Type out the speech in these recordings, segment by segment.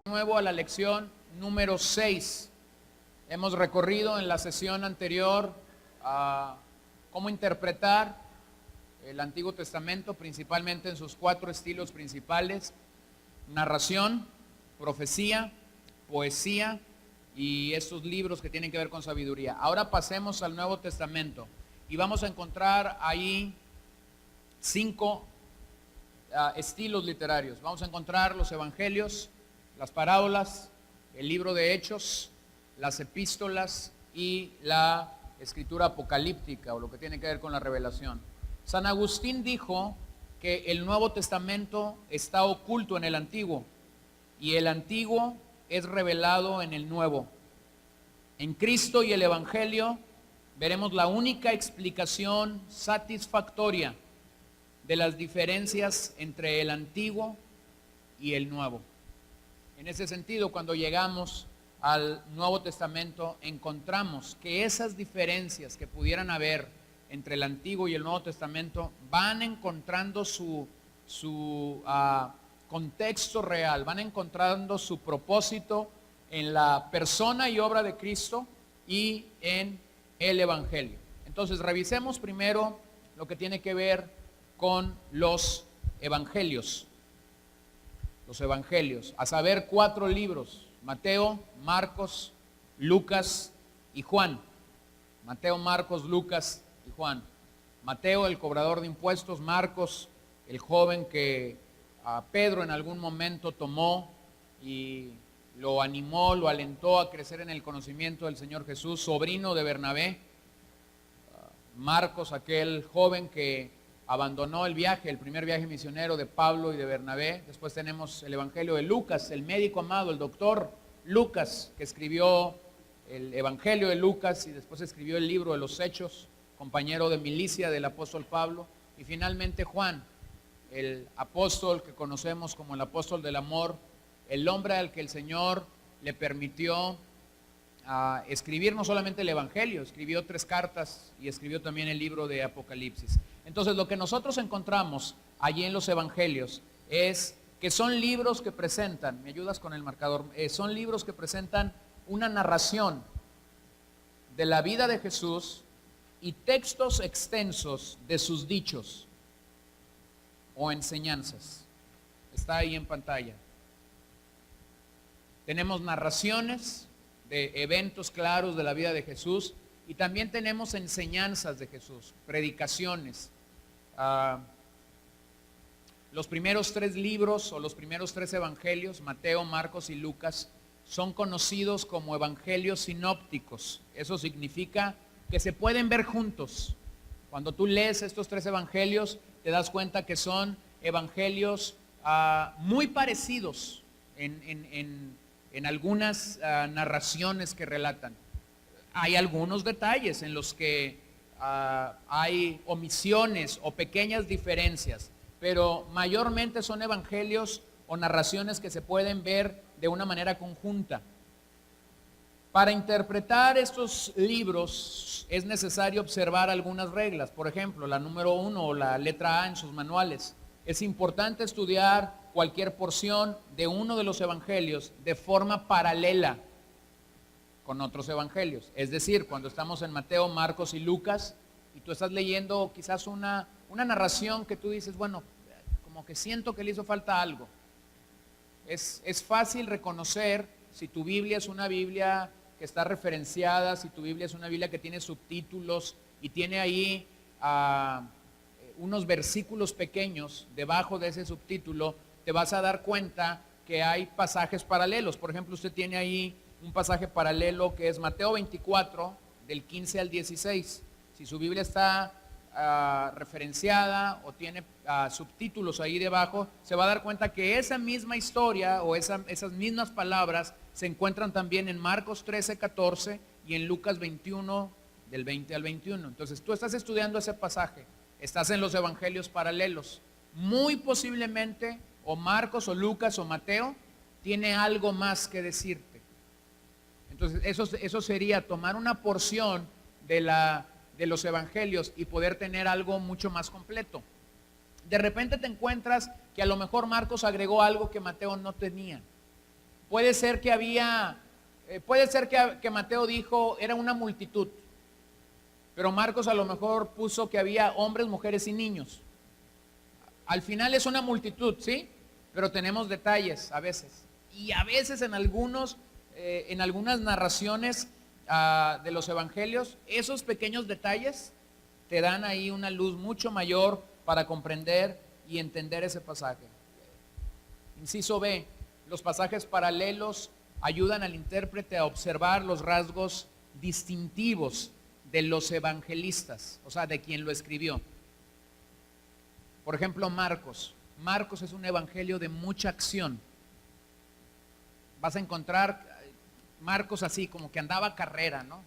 Nuevo a la lección número 6. Hemos recorrido en la sesión anterior cómo interpretar el Antiguo Testamento, principalmente en sus 4 estilos principales: narración, profecía, poesía y estos libros que tienen que ver con sabiduría. Ahora pasemos al Nuevo Testamento y vamos a encontrar ahí 5 estilos literarios. Vamos a encontrar los evangelios, las parábolas, el libro de Hechos, las epístolas y la escritura apocalíptica, o lo que tiene que ver con la revelación. San Agustín dijo que el Nuevo Testamento está oculto en el Antiguo y el Antiguo es revelado en el Nuevo. En Cristo y el Evangelio veremos la única explicación satisfactoria de las diferencias entre el Antiguo y el Nuevo. En ese sentido, cuando llegamos al Nuevo Testamento, encontramos que esas diferencias que pudieran haber entre el Antiguo y el Nuevo Testamento van encontrando su contexto real, van encontrando su propósito en la persona y obra de Cristo y en el Evangelio. Entonces, revisemos primero lo que tiene que ver con los evangelios. Los evangelios, a saber 4 libros: Mateo, Marcos, Lucas y Juan. Mateo, Marcos, Lucas y Juan. Mateo, el cobrador de impuestos; Marcos, el joven que a Pedro en algún momento tomó y lo animó, lo alentó a crecer en el conocimiento del Señor Jesús, sobrino de Bernabé. Marcos, aquel joven que abandonó el viaje, el primer viaje misionero de Pablo y de Bernabé. Después tenemos el evangelio de Lucas, el médico amado, el doctor Lucas, que escribió el evangelio de Lucas y después escribió el libro de los Hechos, compañero de milicia del apóstol Pablo. Y finalmente Juan, el apóstol que conocemos como el apóstol del amor, el hombre al que el Señor le permitió escribir no solamente el evangelio, escribió 3 cartas y escribió también el libro de Apocalipsis. Entonces, lo que nosotros encontramos allí en los evangelios es que son libros que presentan, ¿me ayudas con el marcador? Son libros que presentan una narración de la vida de Jesús y textos extensos de sus dichos o enseñanzas. Está ahí en pantalla. Tenemos narraciones de eventos claros de la vida de Jesús y también tenemos enseñanzas de Jesús, predicaciones. Los primeros 3 libros o los primeros 3 evangelios, Mateo, Marcos y Lucas, son conocidos como evangelios sinópticos. Eso significa que se pueden ver juntos. Cuando tú lees estos 3 evangelios, te das cuenta que son evangelios muy parecidos en algunas narraciones que relatan. Hay algunos detalles en los que hay omisiones o pequeñas diferencias, pero mayormente son evangelios o narraciones que se pueden ver de una manera conjunta. Para interpretar estos libros es necesario observar algunas reglas. Por ejemplo, la número 1 o la letra A en sus manuales. Es importante estudiar cualquier porción de uno de los evangelios de forma paralela con otros evangelios. Es decir, cuando estamos en Mateo, Marcos y Lucas y tú estás leyendo quizás una narración que tú dices, bueno, como que siento que le hizo falta algo. Es fácil reconocer si tu Biblia es una Biblia que está referenciada, si tu Biblia es una Biblia que tiene subtítulos y tiene ahí unos versículos pequeños debajo de ese subtítulo. Te vas a dar cuenta que hay pasajes paralelos. Por ejemplo, usted tiene ahí un pasaje paralelo que es Mateo 24, del 15 al 16. Si su Biblia está referenciada o tiene subtítulos ahí debajo, se va a dar cuenta que esa misma historia o esas mismas palabras se encuentran también en Marcos 13, 14 y en Lucas 21, del 20 al 21. Entonces, tú estás estudiando ese pasaje, estás en los evangelios paralelos. Muy posiblemente o Marcos o Lucas o Mateo tiene algo más que decirte. Entonces eso sería tomar una porción de los evangelios y poder tener algo mucho más completo. De repente te encuentras que a lo mejor Marcos agregó algo que Mateo no tenía. Puede ser que que Mateo dijo era una multitud, pero Marcos a lo mejor puso que había hombres, mujeres y niños. Al final es una multitud, ¿sí? Pero tenemos detalles a veces. Y a veces en algunas narraciones de los evangelios, esos pequeños detalles te dan ahí una luz mucho mayor para comprender y entender ese pasaje. Inciso B, los pasajes paralelos ayudan al intérprete a observar los rasgos distintivos de los evangelistas, o sea, de quien lo escribió. Por ejemplo, Marcos. Marcos es un evangelio de mucha acción. Vas a encontrar Marcos así, como que andaba a carrera, ¿no?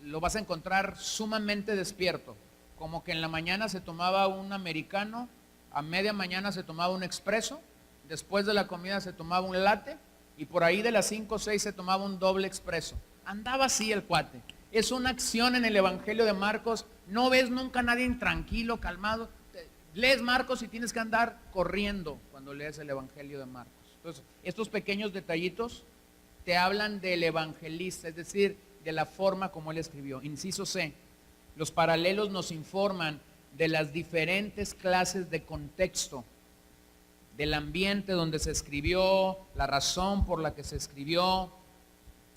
Lo vas a encontrar sumamente despierto, como que en la mañana se tomaba un americano, a media mañana se tomaba un expreso, después de la comida se tomaba un latte y por ahí de las 5 o 6 se tomaba un doble expreso. Andaba así el cuate. Es una acción en el evangelio de Marcos. No ves nunca a nadie tranquilo, calmado. Lees Marcos y tienes que andar corriendo cuando lees el evangelio de Marcos. Entonces, estos pequeños detallitos te hablan del evangelista, es decir, de la forma como él escribió. Inciso C, los paralelos nos informan de las diferentes clases de contexto, del ambiente donde se escribió, la razón por la que se escribió.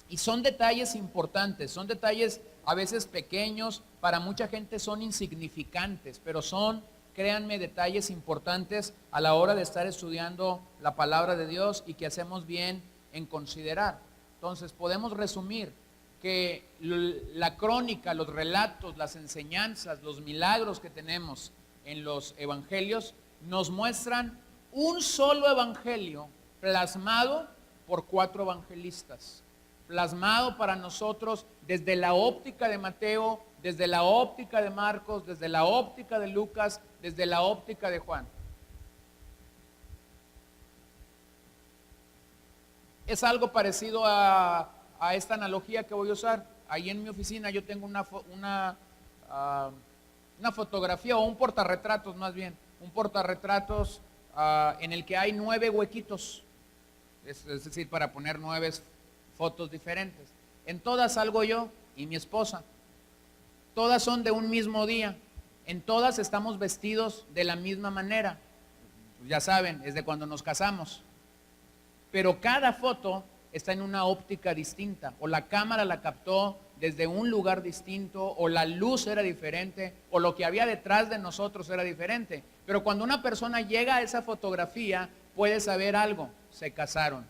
Y son detalles importantes, son detalles a veces pequeños, para mucha gente son insignificantes, pero son, créanme, detalles importantes a la hora de estar estudiando la palabra de Dios y que hacemos bien en considerar. Entonces podemos resumir que la crónica, los relatos, las enseñanzas, los milagros que tenemos en los evangelios nos muestran un solo evangelio plasmado por 4 evangelistas, plasmado para nosotros desde la óptica de Mateo, desde la óptica de Marcos, desde la óptica de Lucas, desde la óptica de Juan. Es algo parecido a esta analogía que voy a usar. Ahí en mi oficina yo tengo una fotografía, o un portarretratos más bien, un portarretratos en el que hay 9 huequitos, es decir, para poner 9 fotos diferentes. En todas salgo yo y mi esposa. Todas son de un mismo día. En todas estamos vestidos de la misma manera. Ya saben, es de cuando nos casamos. Pero cada foto está en una óptica distinta. O la cámara la captó desde un lugar distinto, o la luz era diferente, o lo que había detrás de nosotros era diferente. Pero cuando una persona llega a esa fotografía, puede saber algo: se casaron.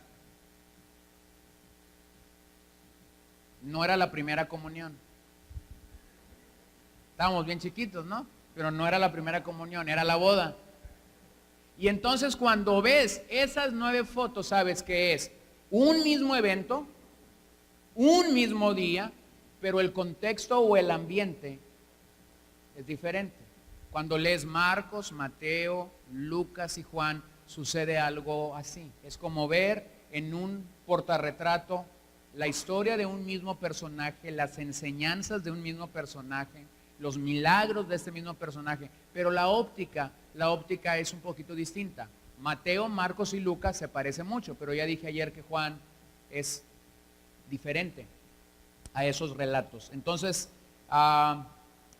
No era la primera comunión. Estábamos bien chiquitos, ¿no? Pero no era la primera comunión, era la boda. Y entonces cuando ves esas 9 fotos, sabes que es un mismo evento, un mismo día, pero el contexto o el ambiente es diferente. Cuando lees Marcos, Mateo, Lucas y Juan, sucede algo así. Es como ver en un portarretrato la historia de un mismo personaje, las enseñanzas de un mismo personaje, los milagros de este mismo personaje, pero la óptica es un poquito distinta. Mateo, Marcos y Lucas se parecen mucho, pero ya dije ayer que Juan es diferente a esos relatos. Entonces,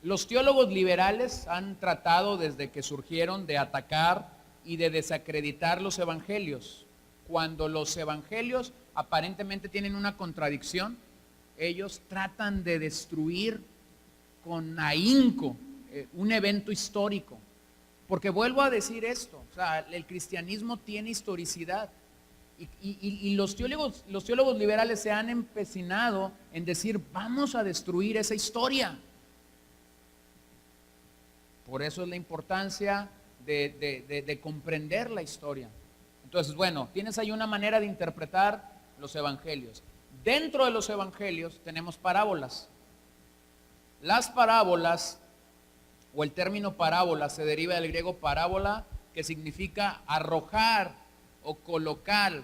los teólogos liberales han tratado desde que surgieron de atacar y de desacreditar los evangelios. Cuando los evangelios aparentemente tienen una contradicción, ellos tratan de destruir con ahínco un evento histórico. Porque vuelvo a decir esto, o sea, el cristianismo tiene historicidad. Y los teólogos liberales se han empecinado en decir: vamos a destruir esa historia. Por eso es la importancia de comprender la historia. Entonces, bueno, tienes ahí una manera de interpretar los evangelios. Dentro de los evangelios tenemos parábolas. Las parábolas, o el término parábola, se deriva del griego parábola, que significa arrojar o colocar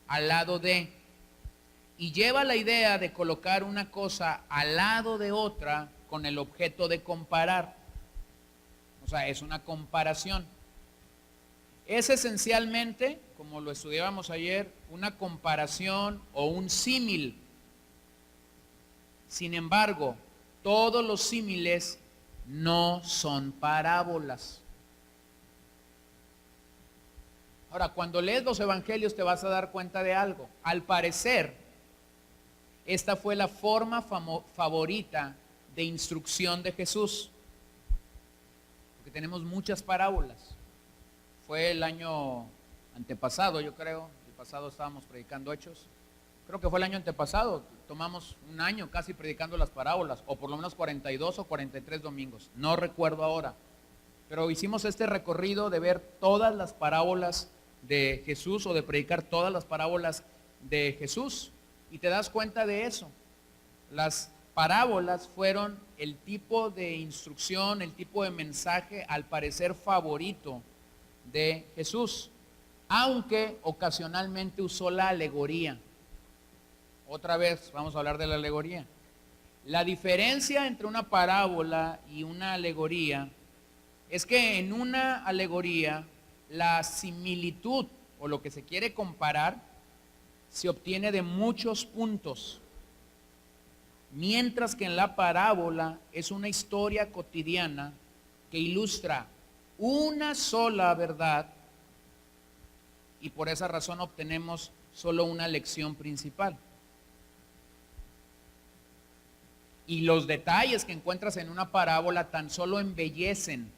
al lado de, y lleva la idea de colocar una cosa al lado de otra con el objeto de comparar. O sea, es una comparación. Es esencialmente, como lo estudiábamos ayer, una comparación o un símil. Sin embargo, todos los símiles no son parábolas. Ahora, cuando lees los evangelios te vas a dar cuenta de algo. Al parecer, esta fue la forma favorita de instrucción de Jesús. Porque tenemos muchas parábolas. Fue el año antepasado, yo creo. El pasado estábamos predicando Hechos. Creo que fue el año antepasado. Tomamos un año casi predicando las parábolas. O por lo menos 42 o 43 domingos. No recuerdo ahora. Pero hicimos este recorrido de ver todas las parábolas de Jesús o de predicar todas las parábolas de Jesús. Y te das cuenta de eso. Las parábolas fueron el tipo de instrucción, el tipo de mensaje al parecer favorito de Jesús, aunque ocasionalmente usó la alegoría. Otra vez vamos a hablar de la alegoría. La diferencia entre una parábola y una alegoría es que en una alegoría la similitud o lo que se quiere comparar se obtiene de muchos puntos, mientras que en la parábola es una historia cotidiana que ilustra una sola verdad y por esa razón obtenemos solo una lección principal. Y los detalles que encuentras en una parábola tan solo embellecen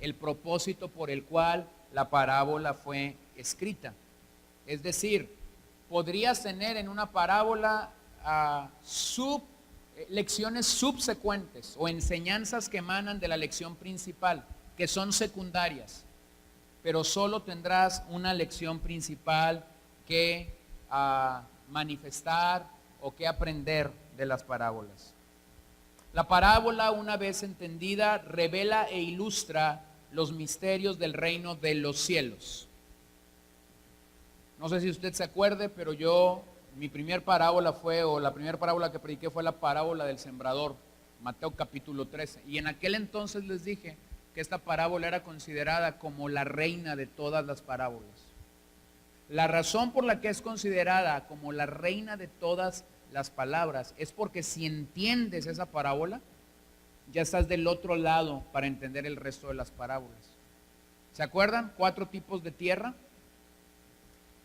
el propósito por el cual la parábola fue escrita. Es decir, podrías tener en una parábola lecciones subsecuentes o enseñanzas que emanan de la lección principal, que son secundarias, pero solo tendrás una lección principal que manifestar o que aprender de las parábolas. La parábola, una vez entendida, revela e ilustra los misterios del reino de los cielos. No sé si usted se acuerde, pero mi primer parábola la primera parábola que prediqué fue la parábola del sembrador, Mateo capítulo 13. Y en aquel entonces les dije que esta parábola era considerada como la reina de todas las parábolas. La razón por la que es considerada como la reina de todas las palabras es porque si entiendes esa parábola, ya estás del otro lado para entender el resto de las parábolas. ¿Se acuerdan? 4 tipos de tierra.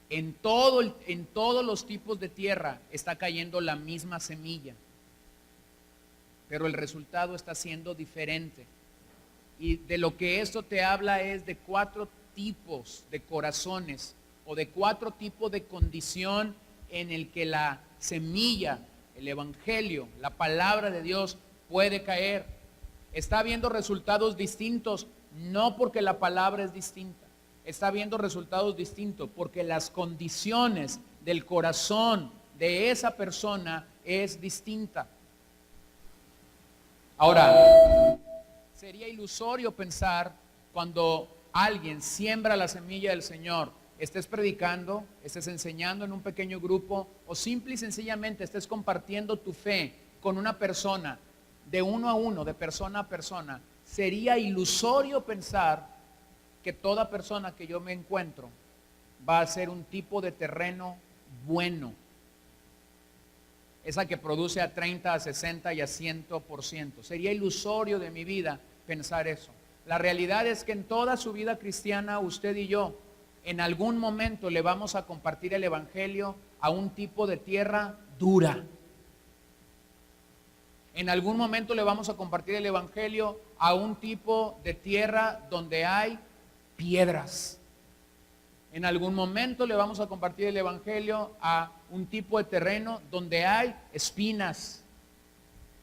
En todos los tipos de tierra está cayendo la misma semilla, pero el resultado está siendo diferente. Y de lo que esto te habla es de 4 tipos de corazones o de 4 tipos de condición en el que la semilla, el evangelio, la palabra de Dios puede caer. Está viendo resultados distintos, no porque la palabra es distinta. Está viendo resultados distintos porque las condiciones del corazón de esa persona es distinta. Ahora, sería ilusorio pensar cuando alguien siembra la semilla del Señor, estés predicando, estés enseñando en un pequeño grupo o simple y sencillamente estés compartiendo tu fe con una persona de uno a uno, de persona a persona. Sería ilusorio pensar que toda persona que yo me encuentro va a ser un tipo de terreno bueno. Esa que produce a 30, a 60 y a 100%. Sería ilusorio de mi vida pensar eso. La realidad es que en toda su vida cristiana, usted y yo, en algún momento le vamos a compartir el evangelio a un tipo de tierra dura. En algún momento le vamos a compartir el evangelio a un tipo de tierra donde hay piedras. En algún momento le vamos a compartir el evangelio a un tipo de terreno donde hay espinas.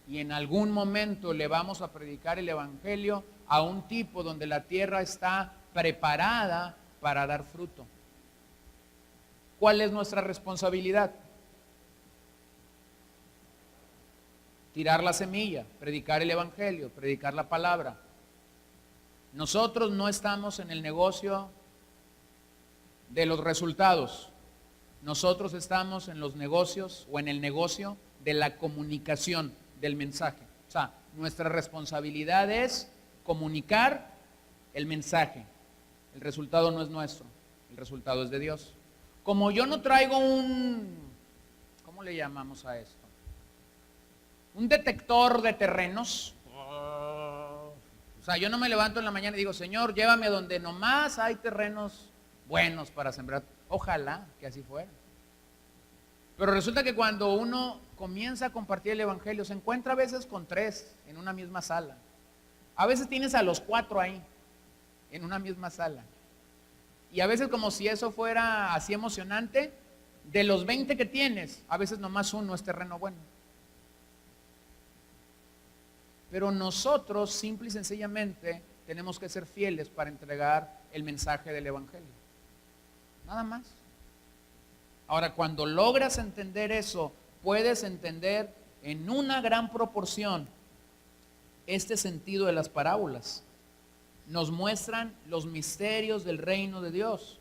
Y en algún momento le vamos a predicar el evangelio a un tipo donde la tierra está preparada para dar fruto. ¿Cuál es nuestra responsabilidad? Tirar la semilla, predicar el evangelio, predicar la palabra. Nosotros no estamos en el negocio de los resultados. Nosotros estamos en los negocios o en el negocio de la comunicación del mensaje. O sea, nuestra responsabilidad es comunicar el mensaje. el resultado no es nuestro, el resultado es de Dios. Como yo no traigo ¿cómo le llamamos a esto? Un detector de terrenos. O sea, yo no me levanto en la mañana y digo, Señor, llévame donde nomás hay terrenos buenos para sembrar. Ojalá que así fuera. Pero resulta que cuando uno comienza a compartir el evangelio, se encuentra a veces con 3 en una misma sala. A veces tienes a los 4 ahí, en una misma sala. Y a veces, como si eso fuera así emocionante, de los 20 que tienes, a veces nomás uno es terreno bueno. Pero nosotros, simple y sencillamente, tenemos que ser fieles para entregar el mensaje del evangelio. Nada más. Ahora, cuando logras entender eso, puedes entender en una gran proporción este sentido de las parábolas. Nos muestran los misterios del reino de Dios.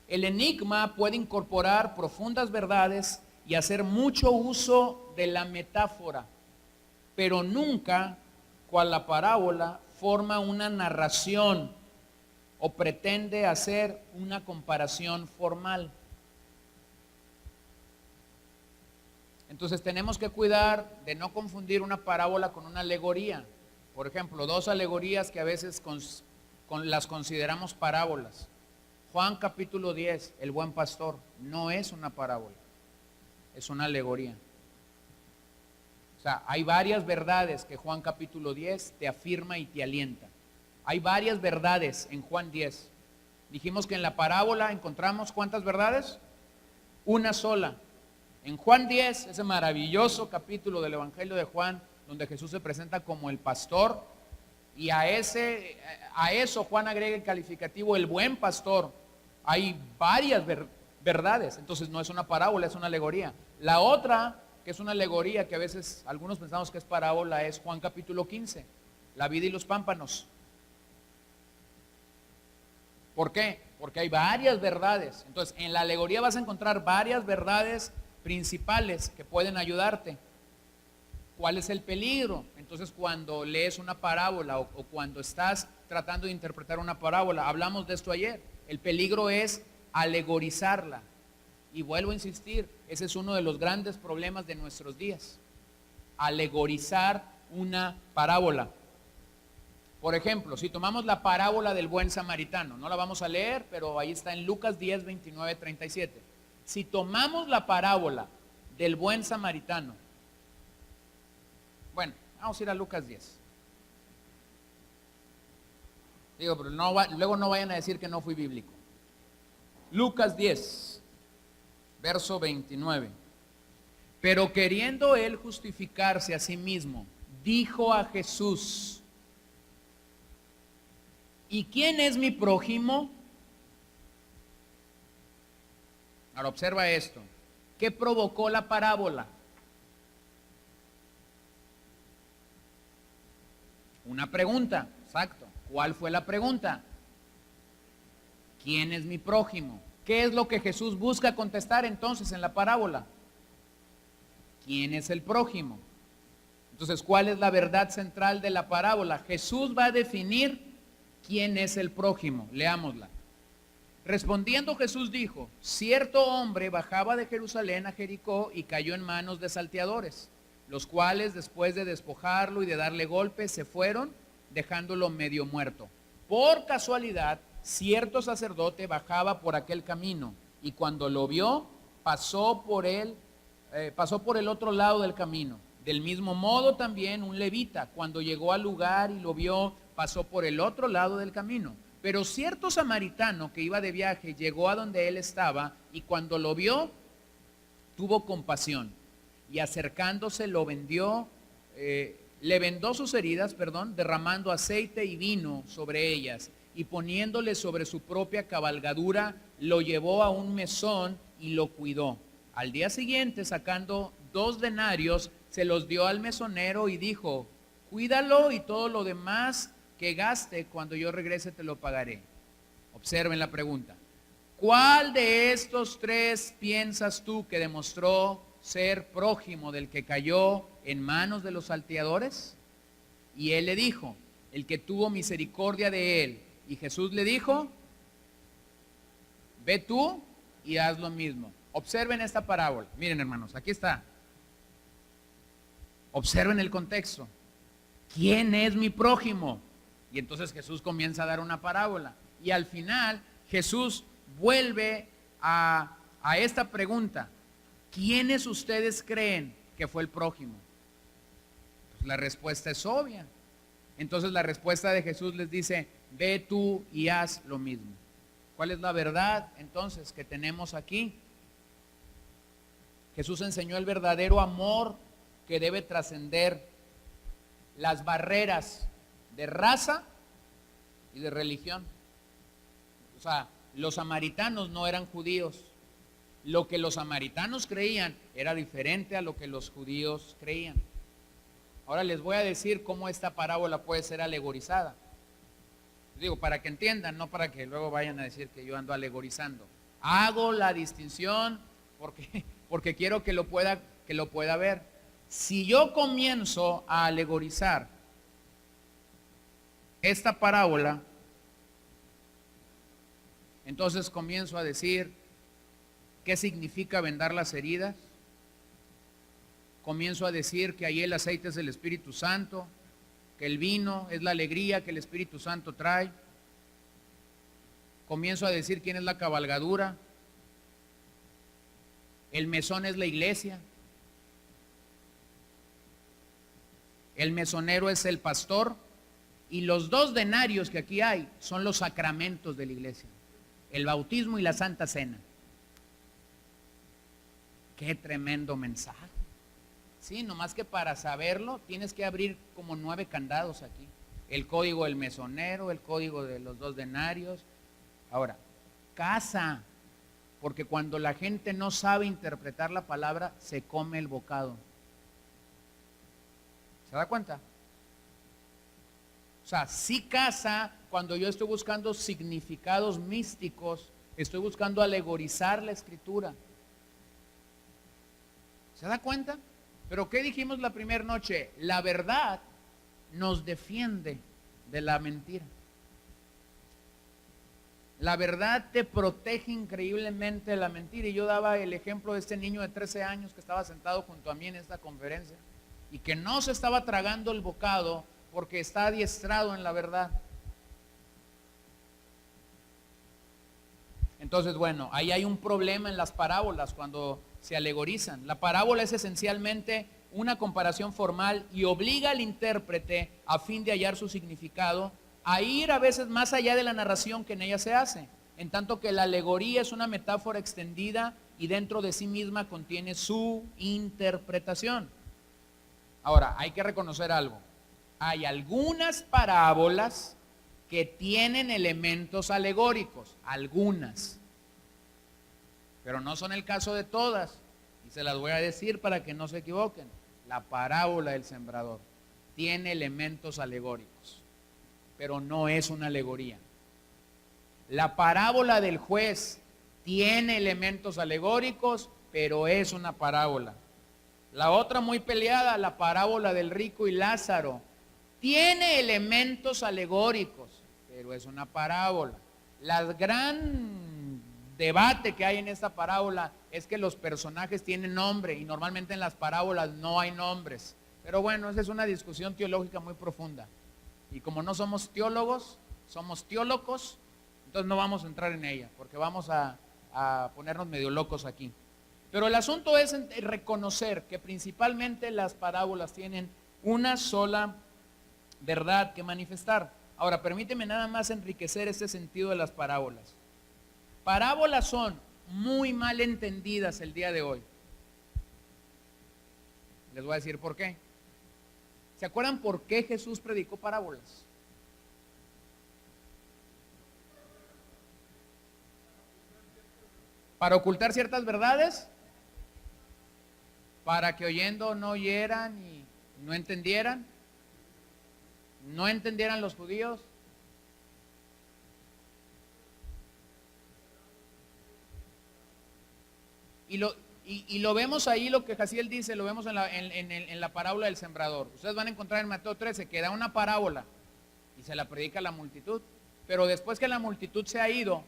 El enigma puede incorporar profundas verdades y hacer mucho uso de la metáfora, pero nunca, cual la parábola, forma una narración o pretende hacer una comparación formal. Entonces tenemos que cuidar de no confundir una parábola con una alegoría. Por ejemplo, 2 alegorías que a veces las consideramos parábolas. Juan capítulo 10, el buen pastor, no es una parábola, es una alegoría. O sea, hay varias verdades que Juan capítulo 10 te afirma y te alienta. Hay varias verdades en Juan 10. Dijimos que en la parábola encontramos ¿cuántas verdades? Una sola. En Juan 10, ese maravilloso capítulo del Evangelio de Juan, donde Jesús se presenta como el pastor, y a eso Juan agrega el calificativo el buen pastor. Hay varias verdades, entonces no es una parábola, es una alegoría. La otra, que es una alegoría que a veces algunos pensamos que es parábola, es Juan capítulo 15, la vid y los pámpanos. ¿Por qué? Porque hay varias verdades. Entonces, en la alegoría vas a encontrar varias verdades principales que pueden ayudarte. ¿Cuál es el peligro? Entonces, cuando lees una parábola o cuando estás tratando de interpretar una parábola, hablamos de esto ayer. El peligro es alegorizarla. Y vuelvo a insistir, ese es uno de los grandes problemas de nuestros días. Alegorizar una parábola. Por ejemplo, si tomamos la parábola del buen samaritano, no la vamos a leer, pero ahí está en Lucas 10, 29, 37. Si tomamos la parábola del buen samaritano, bueno, vamos a ir a Lucas 10. Digo, pero luego no vayan a decir que no fui bíblico. Lucas 10, verso 29. Pero queriendo él justificarse a sí mismo, dijo a Jesús: ¿y quién es mi prójimo? Ahora observa esto. ¿Qué provocó la parábola? Una pregunta, exacto. ¿Cuál fue la pregunta? ¿Quién es mi prójimo? ¿Qué es lo que Jesús busca contestar entonces en la parábola? ¿Quién es el prójimo? Entonces, ¿cuál es la verdad central de la parábola? Jesús va a definir quién es el prójimo. Leámosla. Respondiendo Jesús dijo: cierto hombre bajaba de Jerusalén a Jericó y cayó en manos de salteadores, los cuales después de despojarlo y de darle golpes se fueron, dejándolo medio muerto. Por casualidad, cierto sacerdote bajaba por aquel camino y cuando lo vio, pasó por el otro lado del camino. Del mismo modo también un levita, cuando llegó al lugar y lo vio, pasó por el otro lado del camino. Pero cierto samaritano que iba de viaje llegó a donde él estaba y cuando lo vio, tuvo compasión y acercándose le vendó sus heridas, derramando aceite y vino sobre ellas y poniéndole sobre su propia cabalgadura, lo llevó a un mesón y lo cuidó. Al día siguiente, sacando 2 denarios, se los dio al mesonero y dijo: cuídalo y todo lo demás que gaste, cuando yo regrese te lo pagaré. Observen la pregunta. ¿Cuál de estos 3 piensas tú que demostró ser prójimo del que cayó en manos de los salteadores? Y él le dijo: el que tuvo misericordia de él. Y Jesús le dijo: ve tú y haz lo mismo. Observen esta parábola. Miren, hermanos, aquí está. Observen el contexto. ¿Quién es mi prójimo? Y entonces Jesús comienza a dar una parábola. Y al final Jesús vuelve a esta pregunta. ¿Quiénes ustedes creen que fue el prójimo? Pues la respuesta es obvia. Entonces la respuesta de Jesús les dice, ve tú y haz lo mismo. ¿Cuál es la verdad entonces que tenemos aquí? Jesús enseñó el verdadero amor que debe trascender las barreras de raza y de religión. O sea, los samaritanos no eran judíos. Lo que los samaritanos creían era diferente a lo que los judíos creían. Ahora les voy a decir cómo esta parábola puede ser alegorizada. Digo, para que entiendan, no para que luego vayan a decir que yo ando alegorizando. Hago la distinción porque quiero que lo pueda ver. Si yo comienzo a alegorizar esta parábola, entonces comienzo a decir qué significa vendar las heridas. Comienzo a decir que ahí el aceite es el Espíritu Santo, que el vino es la alegría que el Espíritu Santo trae. Comienzo a decir quién es la cabalgadura. El mesón es la iglesia. El mesonero es el pastor. Y los 2 denarios que aquí hay son los sacramentos de la iglesia. El bautismo y la Santa Cena. Qué tremendo mensaje. Sí, nomás que para saberlo tienes que abrir como 9 candados aquí. El código del mesonero, el código de los 2 denarios. Ahora, casa, porque cuando la gente no sabe interpretar la palabra, se come el bocado. ¿Se da cuenta? O sea, sí casa cuando yo estoy buscando significados místicos, estoy buscando alegorizar la escritura. ¿Se da cuenta? Pero ¿qué dijimos la primera noche? La verdad nos defiende de la mentira. La verdad te protege increíblemente de la mentira. Y yo daba el ejemplo de este niño de 13 años que estaba sentado junto a mí en esta conferencia y que no se estaba tragando el bocado porque está adiestrado en la verdad. Entonces, bueno, ahí hay un problema en las parábolas cuando se alegorizan. La parábola es esencialmente una comparación formal y obliga al intérprete, a fin de hallar su significado, a ir a veces más allá de la narración que en ella se hace, en tanto que la alegoría es una metáfora extendida y dentro de sí misma contiene su interpretación. Ahora, hay que reconocer algo. Hay algunas parábolas que tienen elementos alegóricos, algunas, pero no son el caso de todas, y se las voy a decir para que no se equivoquen. La parábola del sembrador tiene elementos alegóricos, pero no es una alegoría. La parábola del juez tiene elementos alegóricos, pero es una parábola. La otra muy peleada, la parábola del rico y Lázaro, tiene elementos alegóricos, pero es una parábola. La gran debate que hay en esta parábola es que los personajes tienen nombre y normalmente en las parábolas no hay nombres. Pero bueno, esa es una discusión teológica muy profunda. Y como no somos teólogos, somos teólogos, entonces no vamos a entrar en ella, porque vamos a ponernos medio locos aquí. Pero el asunto es reconocer que principalmente las parábolas tienen una sola verdad que manifestar. Ahora, permíteme nada más enriquecer este sentido de las parábolas. Parábolas son muy mal entendidas el día de hoy. Les voy a decir por qué. ¿Se acuerdan por qué Jesús predicó parábolas? ¿Para ocultar ciertas verdades? ¿Para que oyendo no oyeran y no entendieran? ¿No entendieran los judíos? Y lo vemos ahí, lo que Jaciel dice, lo vemos en la parábola del sembrador. Ustedes van a encontrar en Mateo 13 que da una parábola y se la predica a la multitud. Pero después que la multitud se ha ido,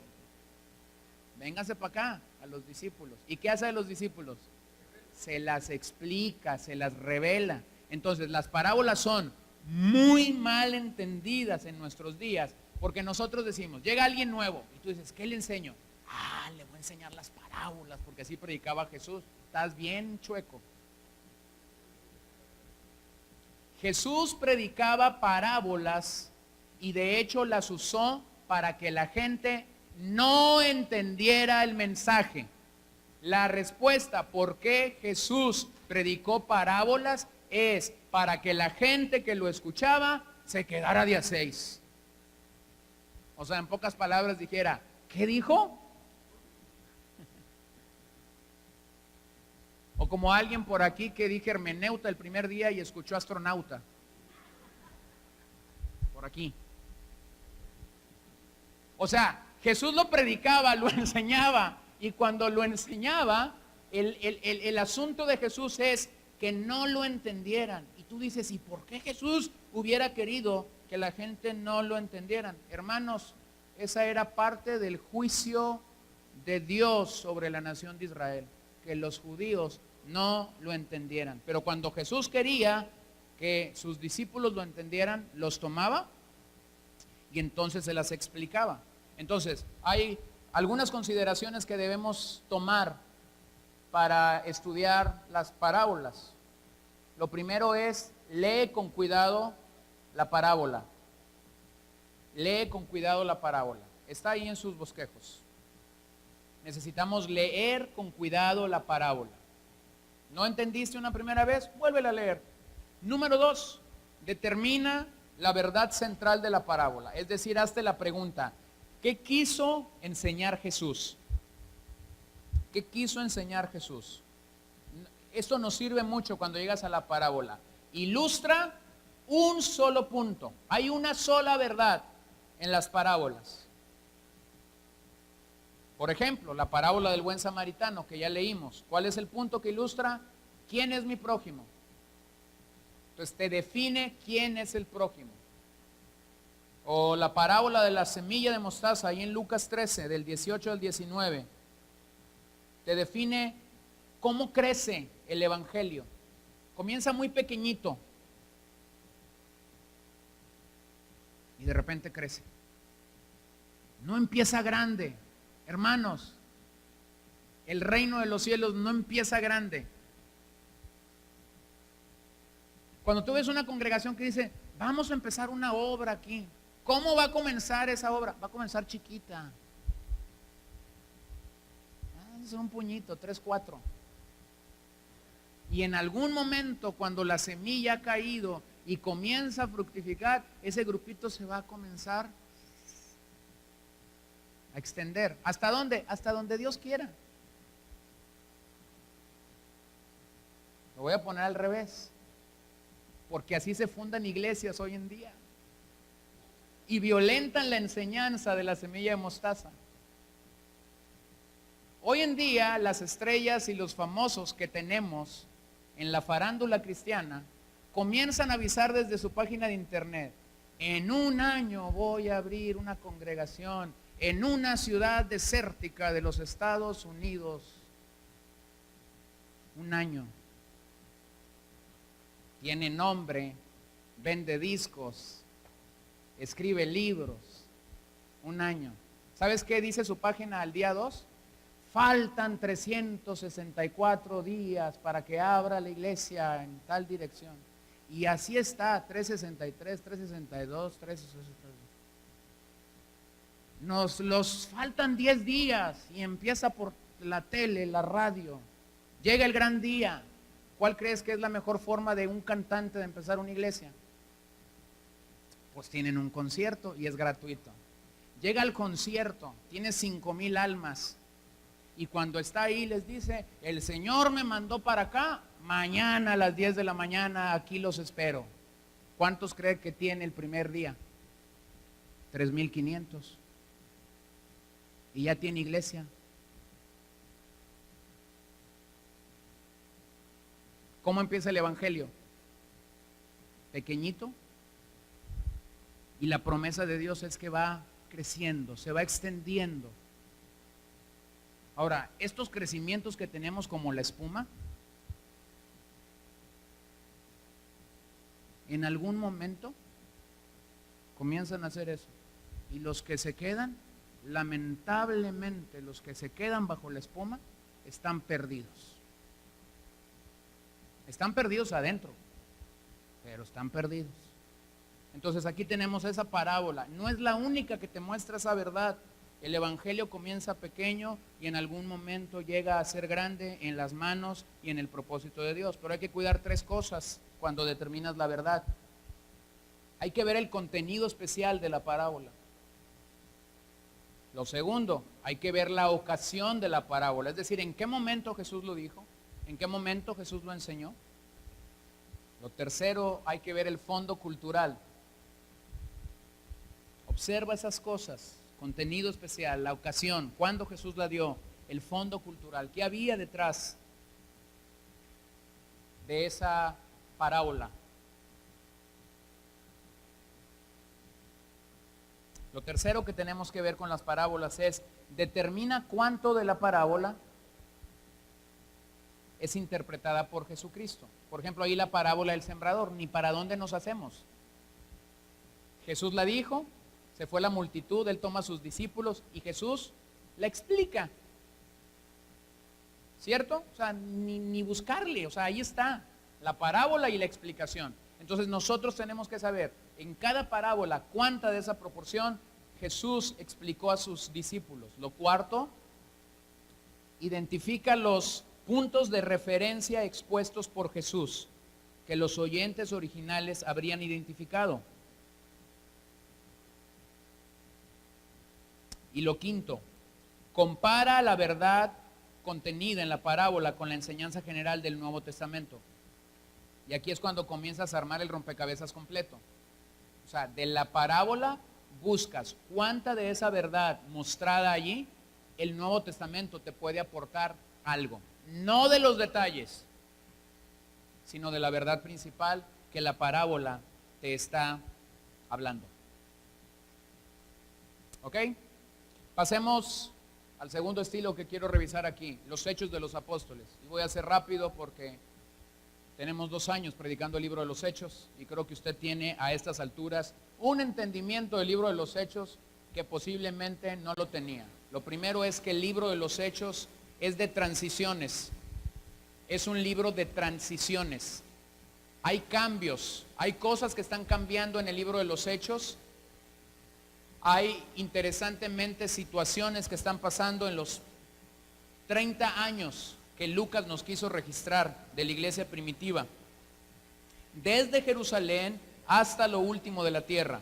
véngase para acá a los discípulos. ¿Y qué hace a los discípulos? Se las explica, se las revela. Entonces las parábolas son muy mal entendidas en nuestros días, porque nosotros decimos, llega alguien nuevo y tú dices, ¿qué le enseño? Le voy a enseñar las parábolas, porque así predicaba Jesús. Estás bien chueco. Jesús predicaba parábolas y de hecho las usó para que la gente no entendiera el mensaje. La respuesta por qué Jesús predicó parábolas es para que la gente que lo escuchaba se quedara de a 6. O sea, en pocas palabras dijera, ¿qué dijo? O como alguien por aquí que dije hermeneuta el primer día y escuchó astronauta. Por aquí. O sea, Jesús lo predicaba, lo enseñaba. Y cuando lo enseñaba, el asunto de Jesús es que no lo entendieran. Y tú dices, ¿y por qué Jesús hubiera querido que la gente no lo entendieran? Hermanos, esa era parte del juicio de Dios sobre la nación de Israel, que los judíos no lo entendieran. Pero cuando Jesús quería que sus discípulos lo entendieran, los tomaba y entonces se las explicaba. Entonces, hay algunas consideraciones que debemos tomar para estudiar las parábolas. Lo primero es, lee con cuidado la parábola. Lee con cuidado la parábola. Está ahí en sus bosquejos. Necesitamos leer con cuidado la parábola. ¿No entendiste una primera vez? Vuélvela a leer. Número 2, determina la verdad central de la parábola. Es decir, hazte la pregunta, ¿qué quiso enseñar Jesús? ¿Qué quiso enseñar Jesús? Esto nos sirve mucho cuando llegas a la parábola. Ilustra un solo punto. Hay una sola verdad en las parábolas. Por ejemplo, la parábola del buen samaritano que ya leímos. ¿Cuál es el punto que ilustra? ¿Quién es mi prójimo? Entonces te define quién es el prójimo. O la parábola de la semilla de mostaza, ahí en Lucas 13, del 18 al 19. Te define cómo crece el evangelio. Comienza muy pequeñito y de repente crece. No empieza grande. Hermanos, el reino de los cielos no empieza grande. Cuando tú ves una congregación que dice, vamos a empezar una obra aquí, ¿cómo va a comenzar esa obra? Va a comenzar chiquita. Es un puñito, 3, 4. Y en algún momento, cuando la semilla ha caído y comienza a fructificar, ese grupito se va a comenzar a extender. ¿Hasta dónde? Hasta donde Dios quiera. Lo voy a poner al revés, porque así se fundan iglesias hoy en día y violentan la enseñanza de la semilla de mostaza. Hoy en día las estrellas y los famosos que tenemos en la farándula cristiana comienzan a avisar desde su página de internet, en un año voy a abrir una congregación en una ciudad desértica de los Estados Unidos. Un año. Tiene nombre, vende discos, escribe libros. Un año. ¿Sabes qué dice su página al día 2? Faltan 364 días para que abra la iglesia en tal dirección. Y así está, 363, 362, 363. Los faltan 10 días y empieza por la tele, la radio. Llega el gran día. ¿Cuál crees que es la mejor forma de un cantante de empezar una iglesia? Pues tienen un concierto y es gratuito. Llega al concierto, tiene 5,000 almas. Y cuando está ahí les dice, el Señor me mandó para acá, mañana a las 10 de la mañana aquí los espero. ¿Cuántos creen que tiene el primer día? 3,500. Y ya tiene iglesia. ¿Cómo empieza el evangelio? Pequeñito. Y la promesa de Dios es que va creciendo, se va extendiendo. Ahora, estos crecimientos que tenemos como la espuma, en algún momento comienzan a hacer eso. Y los que se quedan, lamentablemente, los que se quedan bajo la espuma, están perdidos. Están perdidos adentro, pero están perdidos. Entonces aquí tenemos esa parábola. No es la única que te muestra esa verdad. El evangelio comienza pequeño y en algún momento llega a ser grande en las manos y en el propósito de Dios. Pero hay que cuidar tres cosas cuando determinas la verdad. Hay que ver el contenido especial de la parábola. Lo segundo, hay que ver la ocasión de la parábola. Es decir, ¿en qué momento Jesús lo dijo? ¿En qué momento Jesús lo enseñó? Lo tercero, hay que ver el fondo cultural. Observa esas cosas, contenido especial, la ocasión, cuándo Jesús la dio, el fondo cultural, qué había detrás de esa parábola. Lo tercero que tenemos que ver con las parábolas es, determina cuánto de la parábola es interpretada por Jesucristo. Por ejemplo, ahí la parábola del sembrador, ni para dónde nos hacemos. Jesús la dijo, se fue la multitud, él toma a sus discípulos y Jesús la explica. ¿Cierto? O sea, ni buscarle, o sea, ahí está la parábola y la explicación. Entonces nosotros tenemos que saber en cada parábola cuánta de esa proporción Jesús explicó a sus discípulos. Lo cuarto, identifica los puntos de referencia expuestos por Jesús que los oyentes originales habrían identificado. Y lo quinto, compara la verdad contenida en la parábola con la enseñanza general del Nuevo Testamento. Y aquí es cuando comienzas a armar el rompecabezas completo. O sea, de la parábola buscas cuánta de esa verdad mostrada allí el Nuevo Testamento te puede aportar algo. No de los detalles, sino de la verdad principal que la parábola te está hablando. ¿Ok? Pasemos al segundo estilo que quiero revisar aquí, los Hechos de los Apóstoles. Y voy a ser rápido porque tenemos 2 años predicando el libro de los Hechos y creo que usted tiene a estas alturas un entendimiento del libro de los Hechos que posiblemente no lo tenía. Lo primero es que el libro de los Hechos es de transiciones. Es un libro de transiciones. Hay cambios, hay cosas que están cambiando en el libro de los Hechos. Hay interesantemente situaciones que están pasando en los 30 años que Lucas nos quiso registrar de la iglesia primitiva. Desde Jerusalén hasta lo último de la tierra.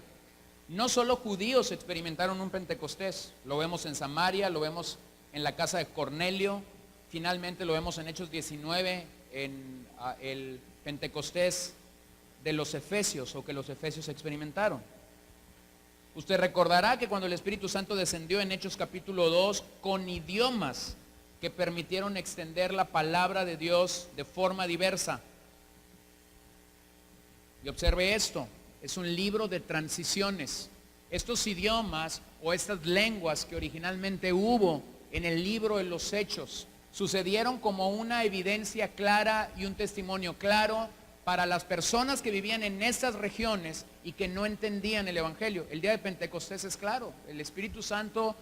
No solo judíos experimentaron un Pentecostés, lo vemos en Samaria, lo vemos en la casa de Cornelio, finalmente lo vemos en Hechos 19, en el Pentecostés de los Efesios o que los Efesios experimentaron. Usted recordará que cuando el Espíritu Santo descendió en Hechos capítulo 2 con idiomas que permitieron extender la palabra de Dios de forma diversa. Y observe esto, es un libro de transiciones. Estos idiomas o estas lenguas que originalmente hubo en el libro de los Hechos sucedieron como una evidencia clara y un testimonio claro para las personas que vivían en estas regiones y que no entendían el Evangelio. El día de Pentecostés es claro, el Espíritu Santo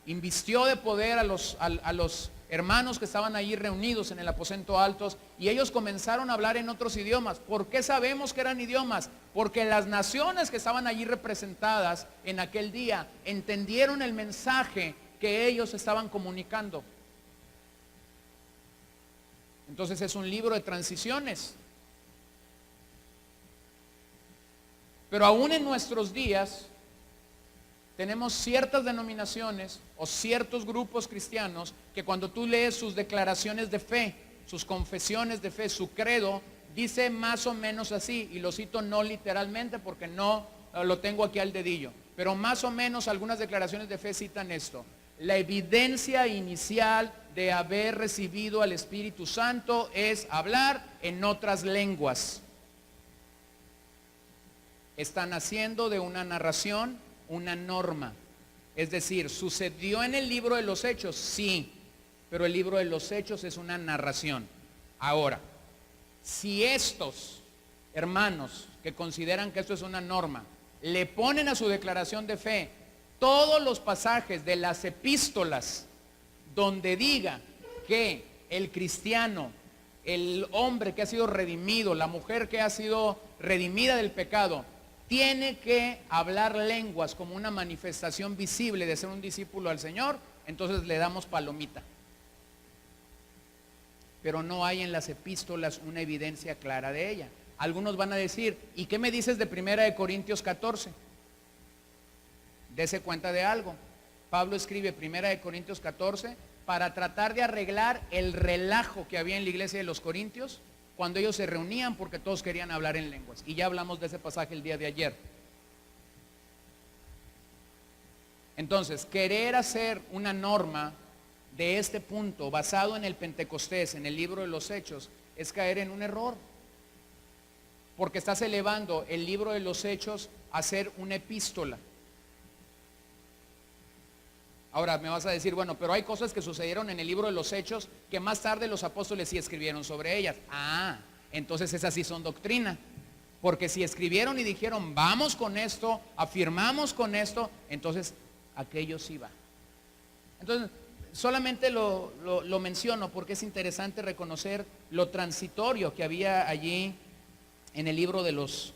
invistió de poder a los hermanos que estaban allí reunidos en el aposento altos y ellos comenzaron a hablar en otros idiomas. ¿Por qué sabemos que eran idiomas? Porque las naciones que estaban allí representadas en aquel día entendieron el mensaje que ellos estaban comunicando. Entonces es un libro de transiciones. Pero aún en nuestros días tenemos ciertas denominaciones o ciertos grupos cristianos que cuando tú lees sus declaraciones de fe, sus confesiones de fe, su credo, dice más o menos así, y lo cito no literalmente porque no lo tengo aquí al dedillo, pero más o menos algunas declaraciones de fe citan esto: la evidencia inicial de haber recibido al Espíritu Santo es hablar en otras lenguas. Están haciendo de una narración una norma. Es decir, ¿sucedió en el libro de los Hechos? Sí, pero el libro de los Hechos es una narración. Ahora, si estos hermanos que consideran que esto es una norma, le ponen a su declaración de fe todos los pasajes de las epístolas donde diga que el cristiano, el hombre que ha sido redimido, la mujer que ha sido redimida del pecado, tiene que hablar lenguas como una manifestación visible de ser un discípulo al Señor, entonces le damos palomita. Pero no hay en las epístolas una evidencia clara de ella. Algunos van a decir, ¿y qué me dices de 1 Corintios 14? Dese cuenta de algo. Pablo escribe 1 Corintios 14 para tratar de arreglar el relajo que había en la iglesia de los Corintios cuando ellos se reunían porque todos querían hablar en lenguas. Y ya hablamos de ese pasaje el día de ayer. Entonces, querer hacer una norma de este punto basado en el Pentecostés, en el libro de los Hechos, es caer en un error. Porque estás elevando el libro de los Hechos a ser una epístola. Ahora me vas a decir, bueno, pero hay cosas que sucedieron en el libro de los Hechos que más tarde los apóstoles sí escribieron sobre ellas. Ah, entonces esas sí son doctrina. Porque si escribieron y dijeron, vamos con esto, afirmamos con esto, entonces aquello sí va. Entonces, solamente lo menciono porque es interesante reconocer lo transitorio que había allí en el libro de los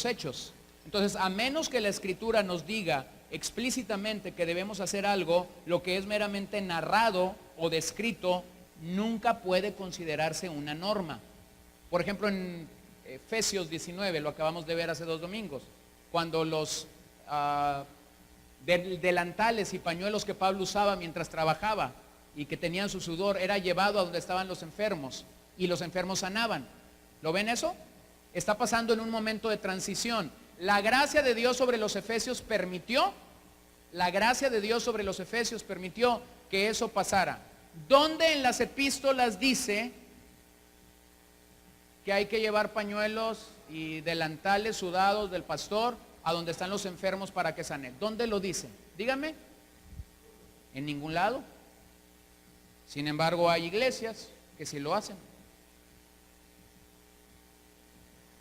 Hechos. Entonces, a menos que la Escritura nos diga explícitamente que debemos hacer algo, lo que es meramente narrado o descrito nunca puede considerarse una norma. Por ejemplo, en Efesios 19, lo acabamos de ver hace 2 domingos, cuando los delantales y pañuelos que Pablo usaba mientras trabajaba y que tenían su sudor era llevado a donde estaban los enfermos y los enfermos sanaban. ¿Lo ven eso? Está pasando en un momento de transición. La gracia de Dios sobre los efesios permitió, que eso pasara. ¿Dónde en las epístolas dice que hay que llevar pañuelos y delantales sudados del pastor a donde están los enfermos para que sanen? ¿Dónde lo dice? Dígame. En ningún lado. Sin embargo, hay iglesias que sí lo hacen.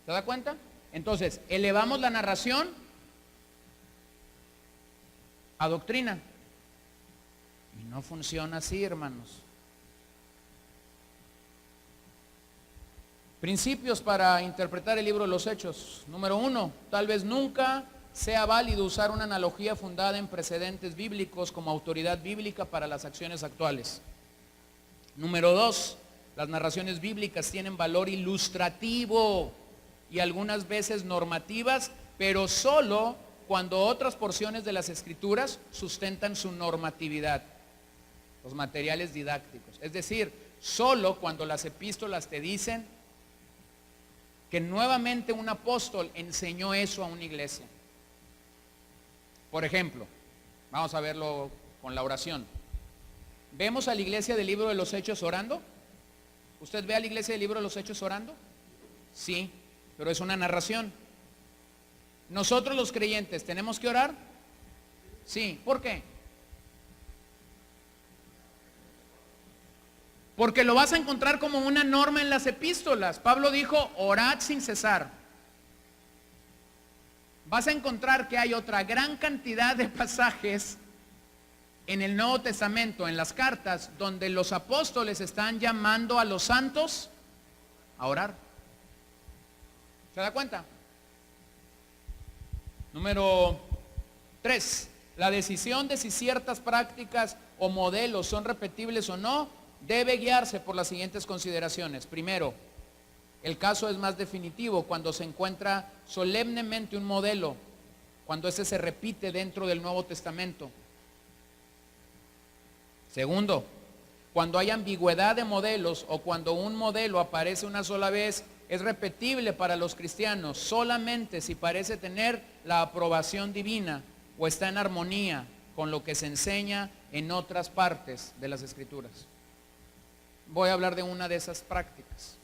¿Se da cuenta? Entonces, elevamos la narración a doctrina. Y no funciona así, hermanos. Principios para interpretar el libro de los Hechos. Número 1, tal vez nunca sea válido usar una analogía fundada en precedentes bíblicos como autoridad bíblica para las acciones actuales. Número 2, las narraciones bíblicas tienen valor ilustrativo y algunas veces normativas, pero solo cuando otras porciones de las Escrituras sustentan su normatividad, los materiales didácticos. Es decir, solo cuando las epístolas te dicen que nuevamente un apóstol enseñó eso a una iglesia. Por ejemplo, vamos a verlo con la oración. ¿Vemos a la iglesia del libro de los Hechos orando? ¿Usted ve a la iglesia del libro de los Hechos orando? Sí, pero es una narración. ¿Nosotros los creyentes tenemos que orar? Sí, ¿por qué? Porque lo vas a encontrar como una norma en las epístolas. Pablo dijo, orad sin cesar. Vas a encontrar que hay otra gran cantidad de pasajes en el Nuevo Testamento, en las cartas, donde los apóstoles están llamando a los santos a orar. ¿Se da cuenta? Número 3. La decisión de si ciertas prácticas o modelos son repetibles o no debe guiarse por las siguientes consideraciones. Primero, el caso es más definitivo cuando se encuentra solemnemente un modelo, cuando ese se repite dentro del Nuevo Testamento. Segundo, cuando hay ambigüedad de modelos o cuando un modelo aparece una sola vez, es repetible para los cristianos solamente si parece tener la aprobación divina o está en armonía con lo que se enseña en otras partes de las Escrituras. Voy a hablar de una de esas prácticas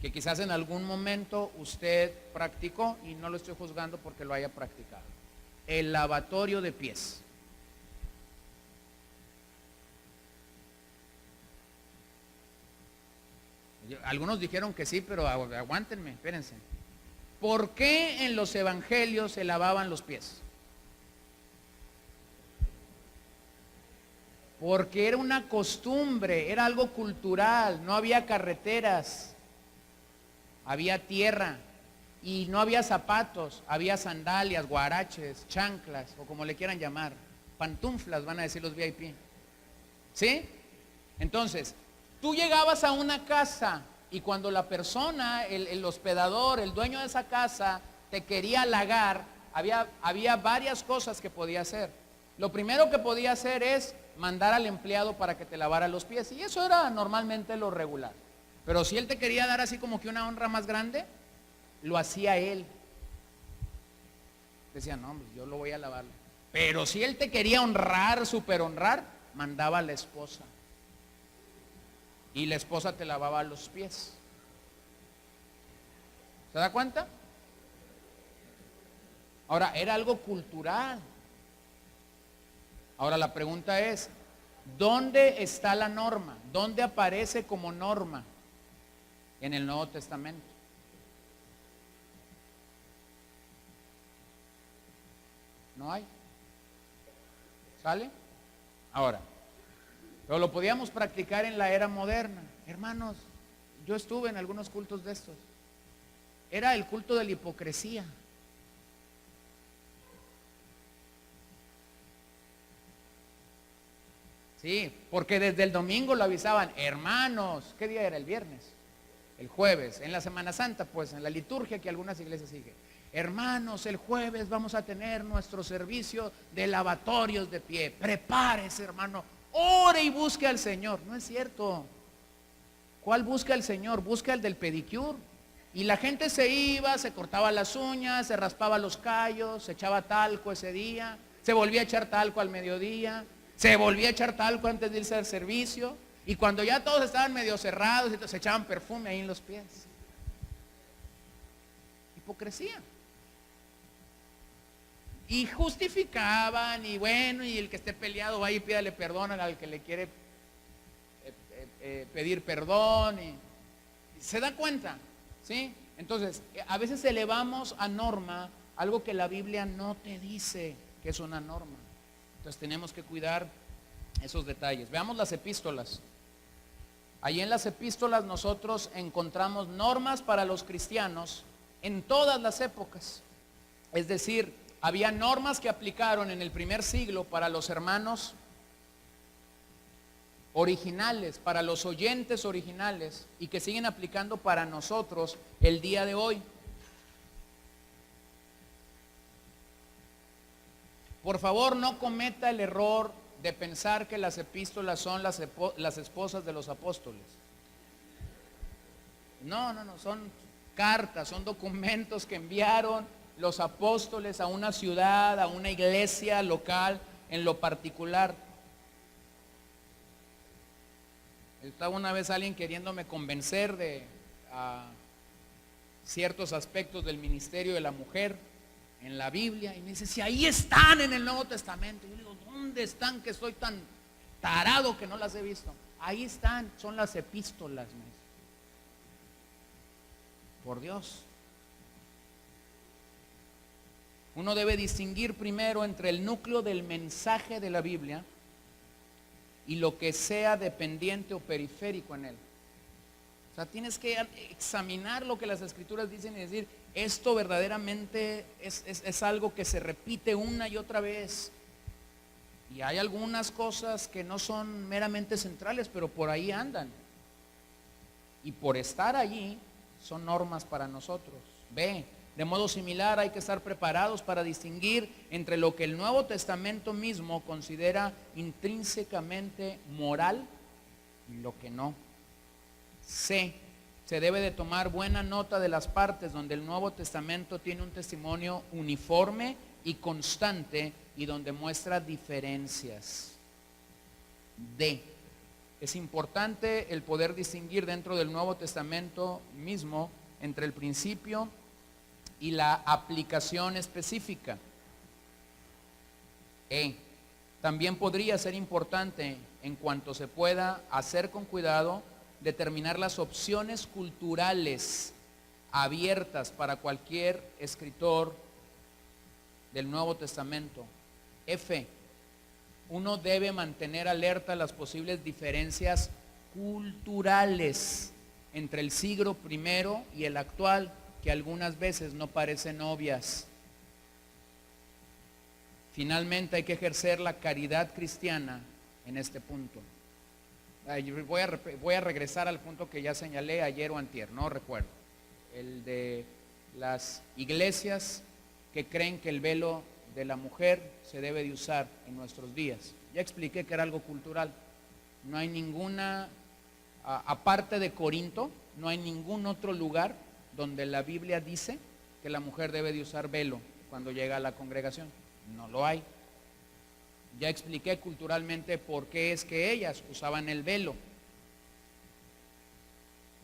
que quizás en algún momento usted practicó y no lo estoy juzgando porque lo haya practicado. el lavatorio de pies. Algunos dijeron que sí, pero aguántenme, espérense. ¿Por qué en los evangelios se lavaban los pies? Porque era una costumbre, era algo cultural, no había carreteras, había tierra y no había zapatos, había sandalias, guaraches, chanclas o como le quieran llamar, pantuflas van a decir los VIP. ¿Sí? Entonces, tú llegabas a una casa y cuando la persona, el hospedador, el dueño de esa casa te quería halagar, había varias cosas que podía hacer. Lo primero que podía hacer es mandar al empleado para que te lavara los pies. Y eso era normalmente lo regular. Pero si él te quería dar así como que una honra más grande, lo hacía él. Decía, no, pues yo lo voy a lavar. Pero si él te quería honrar, super honrar, mandaba a la esposa. Y la esposa te lavaba los pies. ¿Se da cuenta? Ahora, era algo cultural. Ahora la pregunta es, ¿dónde está la norma? ¿Dónde aparece como norma? En el Nuevo Testamento. No hay. ¿Sale? Ahora, pero lo podíamos practicar en la era moderna. Hermanos, yo estuve en algunos cultos de estos. Era el culto de la hipocresía. Sí, porque desde el domingo lo avisaban, hermanos, ¿qué día era? El viernes, el jueves, en la Semana Santa, pues en la liturgia que algunas iglesias siguen. Hermanos, el jueves vamos a tener nuestro servicio de lavatorios de pie. Prepárese, hermano, ore y busque al Señor. No es cierto. ¿Cuál busca al Señor? Busca el del pedicure. Y la gente se iba, se cortaba las uñas, se raspaba los callos, se echaba talco ese día, se volvía a echar talco al mediodía. Se volvía a echar talco antes de irse al servicio. Y cuando ya todos estaban medio cerrados, se echaban perfume ahí en los pies. Hipocresía. Y justificaban, y bueno, y el que esté peleado vaya y pídale perdón al que le quiere pedir perdón. Y se da cuenta, ¿sí? Entonces, a veces elevamos a norma algo que la Biblia no te dice que es una norma. Entonces tenemos que cuidar esos detalles. Veamos las epístolas. Allí en las epístolas nosotros encontramos normas para los cristianos en todas las épocas. Es decir, había normas que aplicaron en el primer siglo para los hermanos originales, para los oyentes originales, y que siguen aplicando para nosotros el día de hoy. Por favor, no cometa el error de pensar que las epístolas son las esposas de los apóstoles. No, son cartas, son documentos que enviaron los apóstoles a una ciudad, a una iglesia local en lo particular. Estaba una vez alguien queriéndome convencer de ciertos aspectos del ministerio de la mujer en la Biblia, y me dice, si ahí están en el Nuevo Testamento. Yo le digo, ¿dónde están que soy tan tarado que no las he visto? Ahí están, son las epístolas, me dice. Por Dios. Uno debe distinguir primero entre el núcleo del mensaje de la Biblia y lo que sea dependiente o periférico en él. O sea, tienes que examinar lo que las Escrituras dicen y decir, esto verdaderamente es algo que se repite una y otra vez. Y hay algunas cosas que no son meramente centrales, pero por ahí andan. Y por estar allí, son normas para nosotros. B, de modo similar hay que estar preparados para distinguir entre lo que el Nuevo Testamento mismo considera intrínsecamente moral y lo que no. C, se debe de tomar buena nota de las partes donde el Nuevo Testamento tiene un testimonio uniforme y constante y donde muestra diferencias. D, es importante el poder distinguir dentro del Nuevo Testamento mismo entre el principio y la aplicación específica. También podría ser importante, en cuanto se pueda hacer con cuidado, determinar las opciones culturales abiertas para cualquier escritor del Nuevo Testamento. Uno debe mantener alerta las posibles diferencias culturales entre el siglo primero y el actual, que algunas veces no parecen obvias. Finalmente hay que ejercer la caridad cristiana en este punto. Voy a regresar al punto que ya señalé ayer o antier, no recuerdo. El de las iglesias que creen que el velo de la mujer se debe de usar en nuestros días. Ya expliqué que era algo cultural. No hay ninguna, aparte de Corinto, no hay ningún otro lugar donde la Biblia dice que la mujer debe de usar velo cuando llega a la congregación. No lo hay. Ya expliqué culturalmente por qué es que ellas usaban el velo.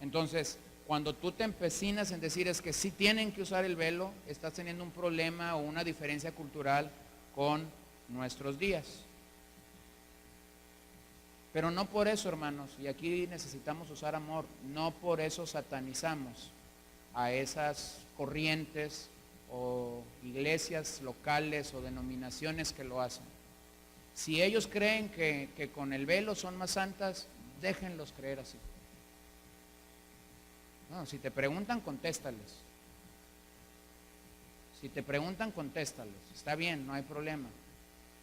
Entonces, cuando tú te empecinas en decir es que sí tienen que usar el velo, estás teniendo un problema o una diferencia cultural con nuestros días. Pero no por eso, hermanos, y aquí necesitamos usar amor, no por eso satanizamos a esas corrientes o iglesias locales o denominaciones que lo hacen. Si ellos creen que con el velo son más santas, déjenlos creer así. No, si te preguntan, contéstales. Si te preguntan, contéstales. Está bien, no hay problema.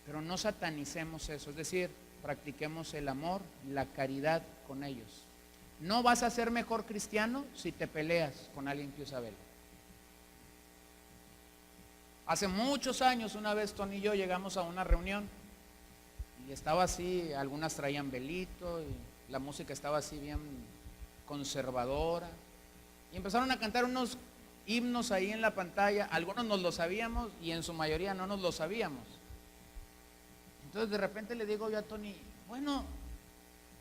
Pero no satanicemos eso, es decir, practiquemos el amor, la caridad con ellos. No vas a ser mejor cristiano si te peleas con alguien que usa velo. Hace muchos años, una vez Tony y yo llegamos a una reunión y estaba así, algunas traían velito y la música estaba así bien conservadora. Y empezaron a cantar unos himnos ahí en la pantalla, algunos nos lo sabíamos y en su mayoría no nos lo sabíamos. Entonces de repente le digo yo a Tony, bueno,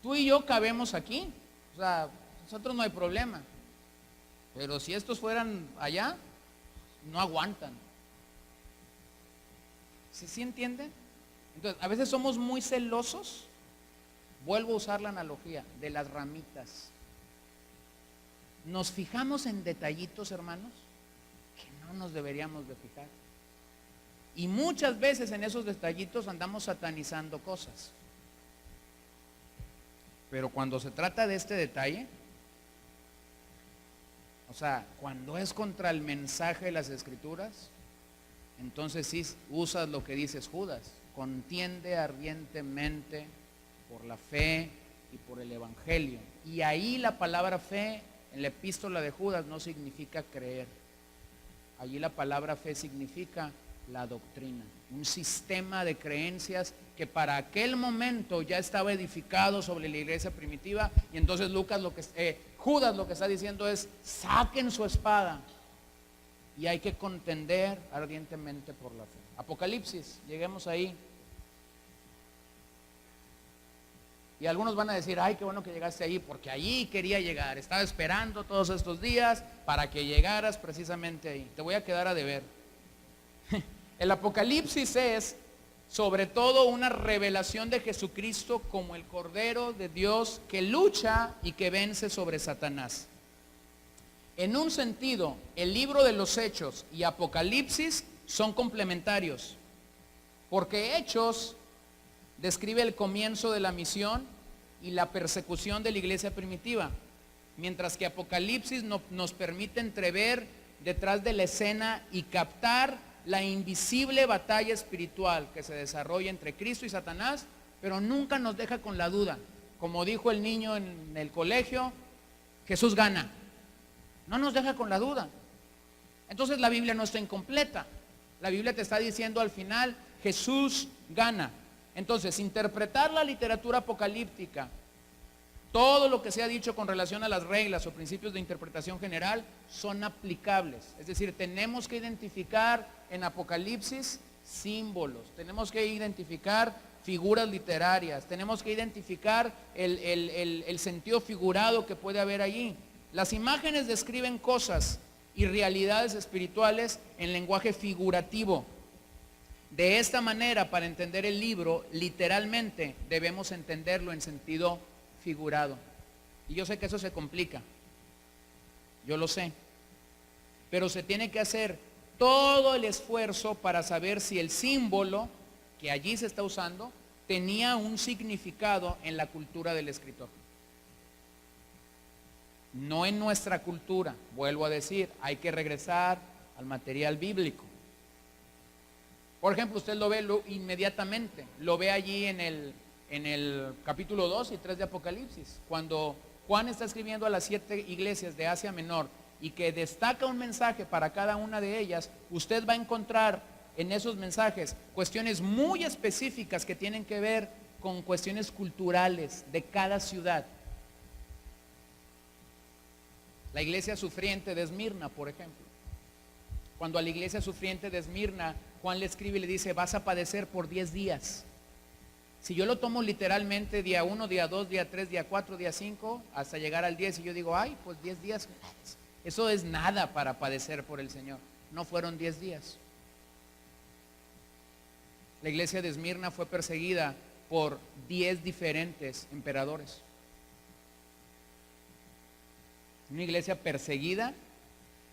tú y yo cabemos aquí, o sea, nosotros no hay problema, pero si estos fueran allá, no aguantan. ¿Sí entienden? Entonces, a veces somos muy celosos, vuelvo a usar la analogía, de las ramitas. Nos fijamos en detallitos, hermanos, que no nos deberíamos de fijar. Y muchas veces en esos detallitos andamos satanizando cosas. Pero cuando se trata de este detalle, o sea, cuando es contra el mensaje de las Escrituras, entonces sí usas lo que dices Judas, contiende ardientemente por la fe y por el Evangelio. Y ahí la palabra fe en la epístola de Judas no significa creer. Allí la palabra fe significa la doctrina, un sistema de creencias que para aquel momento ya estaba edificado sobre la iglesia primitiva. Y entonces Judas lo que está diciendo es: saquen su espada y hay que contender ardientemente por la fe. Apocalipsis, lleguemos ahí. Y algunos van a decir: ay, qué bueno que llegaste ahí, porque allí quería llegar, estaba esperando todos estos días para que llegaras precisamente ahí. Te voy a quedar a deber. El Apocalipsis es sobre todo una revelación de Jesucristo como el Cordero de Dios que lucha y que vence sobre Satanás. En un sentido, el libro de los Hechos y Apocalipsis son complementarios, porque Hechos describe el comienzo de la misión y la persecución de la iglesia primitiva, mientras que Apocalipsis nos permite entrever detrás de la escena y captar la invisible batalla espiritual que se desarrolla entre Cristo y Satanás, pero nunca nos deja con la duda. Como dijo el niño en el colegio, Jesús gana. No nos deja con la duda. Entonces la Biblia no está incompleta. La Biblia te está diciendo al final, Jesús gana. Entonces, interpretar la literatura apocalíptica, todo lo que se ha dicho con relación a las reglas o principios de interpretación general, son aplicables. Es decir, tenemos que identificar en Apocalipsis símbolos, tenemos que identificar figuras literarias, tenemos que identificar el sentido figurado que puede haber allí. Las imágenes describen cosas y realidades espirituales en lenguaje figurativo. De esta manera, para entender el libro, literalmente debemos entenderlo en sentido figurado. Y yo sé que eso se complica, yo lo sé, pero se tiene que hacer todo el esfuerzo para saber si el símbolo que allí se está usando tenía un significado en la cultura del escritor. No en nuestra cultura, vuelvo a decir, hay que regresar al material bíblico. Por ejemplo, usted lo ve inmediatamente, lo ve allí en el capítulo 2 y 3 de Apocalipsis, cuando Juan está escribiendo a las 7 iglesias de Asia Menor y que destaca un mensaje para cada una de ellas. Usted va a encontrar en esos mensajes cuestiones muy específicas que tienen que ver con cuestiones culturales de cada ciudad. La iglesia sufriente de Esmirna, por ejemplo. Cuando a la iglesia sufriente de Esmirna, Juan le escribe y le dice, vas a padecer por 10 días. Si yo lo tomo literalmente, día 1, día 2, día 3, día 4, día 5, hasta llegar al 10, y yo digo, ay, pues 10 días, eso es nada para padecer por el Señor. No fueron 10 días. La iglesia de Esmirna fue perseguida por 10 diferentes emperadores. Una iglesia perseguida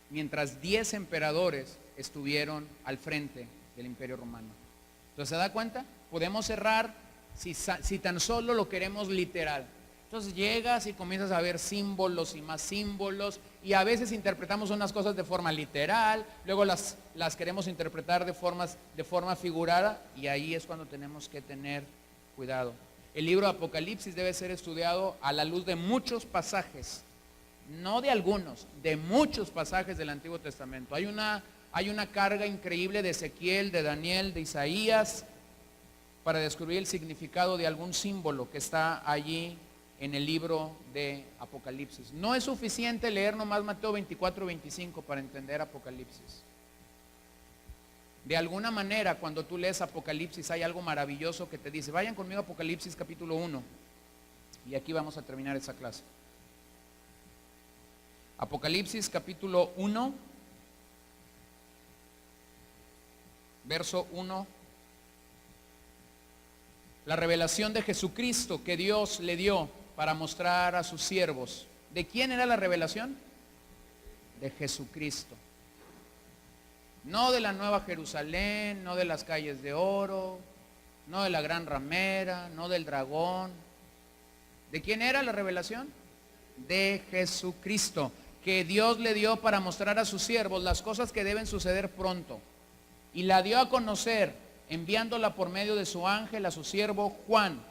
mientras 10 emperadores estuvieron al frente del Imperio Romano. Entonces, ¿se da cuenta? Podemos cerrar si tan solo lo queremos literal. Entonces llegas y comienzas a ver símbolos y más símbolos, y a veces interpretamos unas cosas de forma literal, luego las queremos interpretar de forma figurada, y ahí es cuando tenemos que tener cuidado. El libro de Apocalipsis debe ser estudiado a la luz de muchos pasajes, no de algunos, de muchos pasajes del Antiguo Testamento. Hay una carga increíble de Ezequiel, de Daniel, de Isaías, para descubrir el significado de algún símbolo que está allí en el libro de Apocalipsis. No es suficiente leer nomás Mateo 24, 25 para entender Apocalipsis. De alguna manera, cuando tú lees Apocalipsis, hay algo maravilloso que te dice, vayan conmigo a Apocalipsis capítulo 1, y aquí vamos a terminar esa clase. Apocalipsis capítulo 1, verso 1. La revelación de Jesucristo que Dios le dio para mostrar a sus siervos. ¿De quién era la revelación? De Jesucristo. No de la Nueva Jerusalén, no de las calles de oro, no de la gran ramera, no del dragón. ¿De quién era la revelación? De Jesucristo, que Dios le dio para mostrar a sus siervos las cosas que deben suceder pronto. Y la dio a conocer, enviándola por medio de su ángel a su siervo Juan,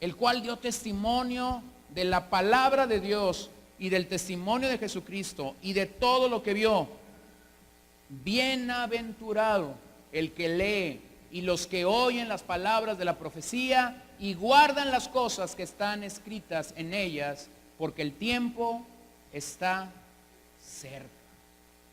el cual dio testimonio de la palabra de Dios y del testimonio de Jesucristo y de todo lo que vio. Bienaventurado el que lee y los que oyen las palabras de la profecía y guardan las cosas que están escritas en ellas, porque el tiempo está cerca.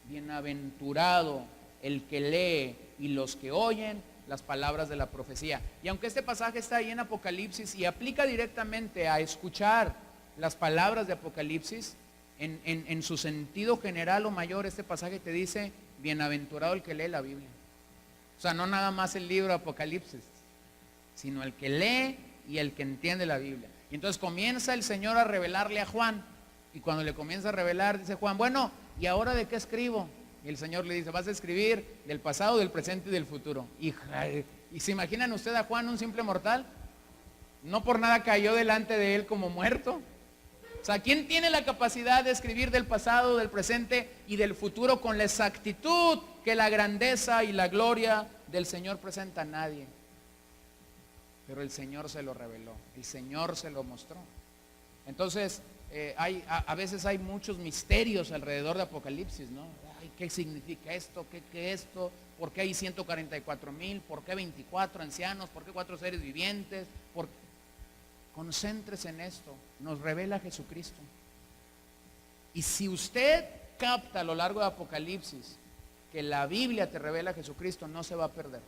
Bienaventurado el que lee y los que oyen las palabras de la profecía. Y aunque este pasaje está ahí en Apocalipsis y aplica directamente a escuchar las palabras de Apocalipsis, en su sentido general o mayor, este pasaje te dice, bienaventurado el que lee la Biblia. O sea, no nada más el libro de Apocalipsis, sino el que lee y el que entiende la Biblia. Y entonces comienza el Señor a revelarle a Juan, y cuando le comienza a revelar, dice Juan, bueno, ¿y ahora de qué escribo? Y el Señor le dice, vas a escribir del pasado, del presente y del futuro. Y se imaginan usted a Juan, un simple mortal, no por nada cayó delante de él como muerto. O sea, ¿quién tiene la capacidad de escribir del pasado, del presente y del futuro con la exactitud que la grandeza y la gloria del Señor presenta? A nadie. Pero el Señor se lo reveló, el Señor se lo mostró. Entonces, a veces hay muchos misterios alrededor de Apocalipsis, ¿no? Ay, ¿qué significa esto? ¿Qué esto? ¿Por qué hay 144,000? ¿Por qué 24 ancianos? ¿Por qué 4 seres vivientes? Concéntrese en esto. Nos revela Jesucristo. Y si usted capta a lo largo de Apocalipsis que la Biblia te revela a Jesucristo, no se va a perder.